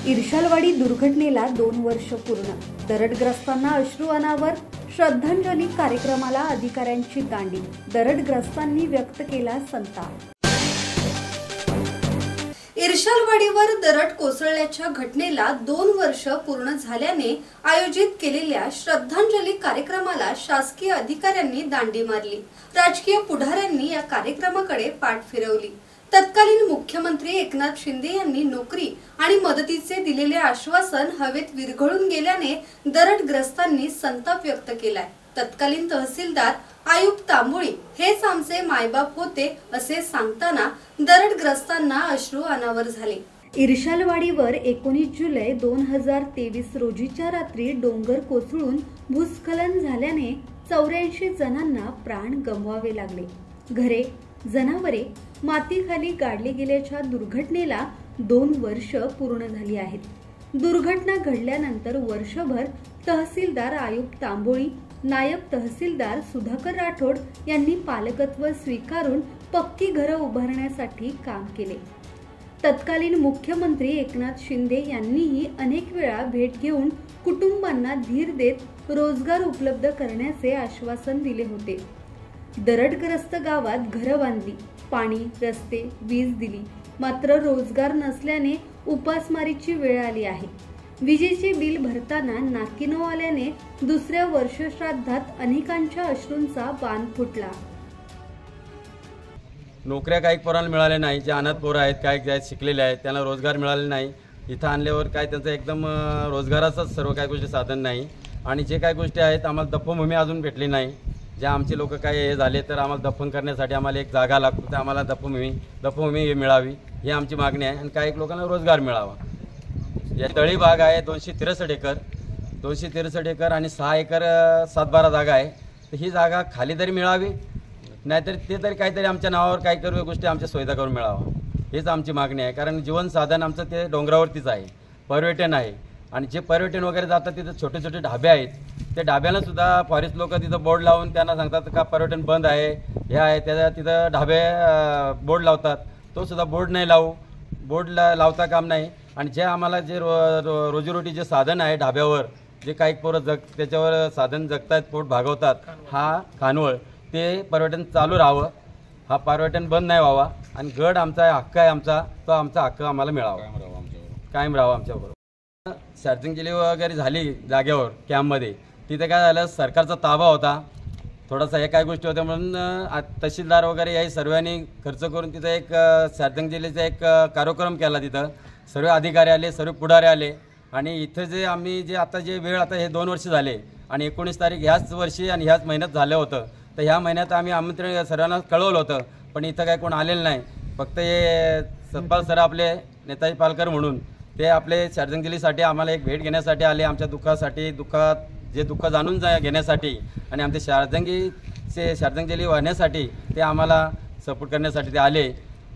इर्शालवाडी दुर्घटनेला 2 वर्ष पूर्ण. दरडग्रस्तांना अश्रू अनावर. श्रद्धांजली कार्यक्रमाला अधिकाऱ्यांची दांडी. दरडग्रस्तांनी व्यक्त केला संताप. इर्शालवाडीवर दरड कोसळल्याच्या घटनेला 2 वर्ष पूर्ण झाल्याने आयोजित केलेल्या श्रद्धांजली कार्यक्रमाला शासकीय अधिकाऱ्यांनी दांडी मारली. राजकीय पुढाऱ्यांनी या कार्यक्रमाकडे पाठ फिरवली. तत्कालीन मुख्यमंत्री एकनाथ शिंदे यांनी नोकरी आणि मदतीचे दिलेले आश्वासन हवेत विरघळून गेल्याने दरडग्रस्तांनी संताप व्यक्त केलाय. तत्कालीन तहसीलदार आयुब तांबोळी हेच आमचे मायबाप होते असे सांगताना दरडग्रस्तांना अश्रू अनावर झाले. इर्शालवाडीवर 19 जुलै 2023 रोजीच्या रात्री डोंगर कोसळून भूस्खलन झाल्याने 84 जणांना प्राण गमवावे लागले. घरे, जनावरे मातीखाली गाडली गेल्याच्या दुर्घटनेला 2 वर्ष पूर्ण झाली आहेत. दुर्घटना घडल्यानंतर वर्षभर तहसीलदार आयुब तांबोळी, नायब तहसीलदार सुधाकर राठोड यांनी पालकत्व स्वीकारून पक्की घरं उभारण्यासाठी काम केले. तत्कालीन मुख्यमंत्री एकनाथ शिंदे यांनीही अनेक वेळा भेट घेऊन कुटुंबांना धीर देत रोजगार उपलब्ध करण्याचे आश्वासन दिले होते. दरडग्रस्त गावात घरं बांधली, पाणी, रस्ते, वीज दिली, मात्र रोजगार नसल्याने उपासमारीची वेळ आली आहे. विजेचे बिल भरताना नाकीनऊ आल्याने दुसऱ्या वर्षश्राद्धात अनेकांच्या अश्रूंचा बांध फुटला. नोकऱ्या काही पोरांना मिळाल्या नाही. जे अनाथ पोरं आहेत, काही शिकलेले आहेत, त्यांना रोजगार मिळाले नाही. इथं आणल्यावर काय त्यांचं एकदम रोजगाराचंच सर्व काही गोष्टी साधन नाही. आणि जे काही गोष्टी आहेत आम्हाला दफनभूमी अजून भेटली नाही. जे आमचे लोक काय हे झाले तर आम्हाला दफन करण्यासाठी आम्हाला एक जागा लागतो, तर आम्हाला दफनभूमी मिळावी ही आमची मागणी आहे. आणि काही लोकांना रोजगार मिळावा. या तळी भाग आहे 263 एकर आणि 6 एकर 7-12 जागा आहे. तर ही जागा खाली तरी मिळावी, नाहीतर ते तरी काहीतरी आमच्या नावावर काही करू गोष्टी आमच्या सुविधा करून मिळावा हेच आमची मागणी आहे. कारण जीवन साधन आमचं ते डोंगरावरतीच आहे, पर्यटन आहे. आणि जे पर्यटन वगैरे जातात तिथं छोटे छोटे ढाबे आहेत. त्या ढाब्याला सुद्धा फॉरेस्ट लोक तिथं बोर्ड लावून त्यांना सांगतात का पर्यटन बंद आहे, हे आहे. त्याच्या तिथं ढाबे बोर्ड लावतात. तो सुद्धा बोर्ड नाही बोर्ड लावता काम नाही. आणि जे आम्हाला जे रोजीरोटी जे साधन आहे ढाब्यावर, जे काही पोरं त्याच्यावर साधन जगतात, पोट भागवतात, हा खानवळ, ते पर्यटन चालू राहावं. हा पर्यटन बंद नाही व्हावा. आणि गड आमचा हक्क आहे, आमचा तो आमचा हक्क आम्हाला मिळावा, कायम राहावा आमच्याबरोबर. श्रद्धांजली वगैरे झाली जागेवर कॅम्पमध्ये. तिथे काय झालं, सरकारचा ताबा होता थोडासा, हे काही गोष्टी होत्या म्हणून तहसीलदार वगैरे याही सर्वांनी खर्च करून तिथं एक श्रद्धांजलीचा एक कार्यक्रम केला. तिथं सर्व अधिकारी आले, सर्व पुढारी आले. आणि इथं जे आम्ही जे आता जे वेळ आता हे 2 वर्ष झाले आणि 19 तारीख ह्याच वर्षी आणि ह्याच महिन्यात झालं होतं. तर ह्या महिन्यात आम्ही आमंत्रण सर्वांना कळवलं होतं, पण इथं काय कोण आलेलं नाही. फक्त हे सतपाल सर आपले नेताजी पालकर म्हणून ते आपले श्रद्धांजलीसाठी आम्हाला एक भेट घेण्यासाठी आले. आमच्या दुःखासाठी, जे दुःख जाणून घेण्यासाठी आणि आमच्या श्रद्धांजली वाहण्यासाठी ते आम्हाला सपोर्ट करण्यासाठी ते आले.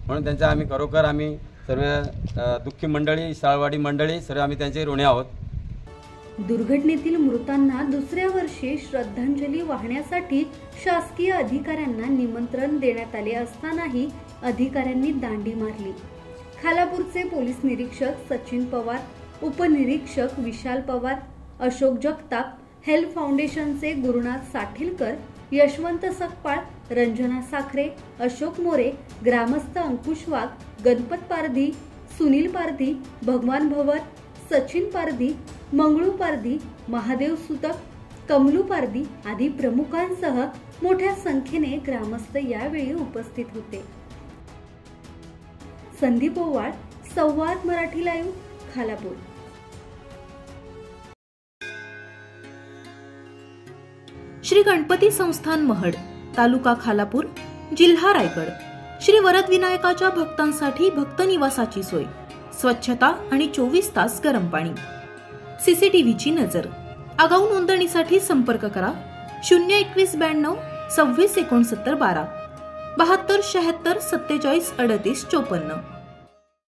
म्हणून त्यांचा आम्ही खरोखर आम्ही सर्व दुःखी मंडळी, इर्शालवाडी मंडळी सर्व आम्ही त्यांचे ऋणी आहोत. दुर्घटनेतील मृतांना दुसऱ्या वर्षी श्रद्धांजली वाहण्यासाठी शासकीय अधिकाऱ्यांना निमंत्रण देण्यात आले असतानाही अधिकाऱ्यांनी दांडी मारली. खालापूरचे पोलीस निरीक्षक सचिन पवार, उपनिरीक्षक विशाल पवार, अशोक जगताप, हेल्प फाउंडेशनचे गुरुनाथ साठीलकर, यशवंत सकपाळ, रंजना साखरे, अशोक मोरे, ग्रामस्थ अंकुश वाघ, गणपत पारधी, सुनील पारधी, भगवान भवर, सचिन पारधी, मंगळू पारधी, महादेव सुतक, कमलू पारधी आदी प्रमुखांसह मोठ्या संख्येने ग्रामस्थ यावेळी उपस्थित होते. संदीप ओवाळ, संवाद मराठी लाईव्ह, खालापूर. श्री गणपती संस्थान महड, तालुका खालापूर, जिल्हा रायगड. श्री वरदविनायकाच्या भक्तांसाठी भक्त निवासाची सोय, स्वच्छता आणि 24 तास गरम पाणी, सीसीटीव्हीची नजर. आगाऊ नोंदणीसाठी संपर्क करा 021 92 26 69 12 72 76 47 38 54.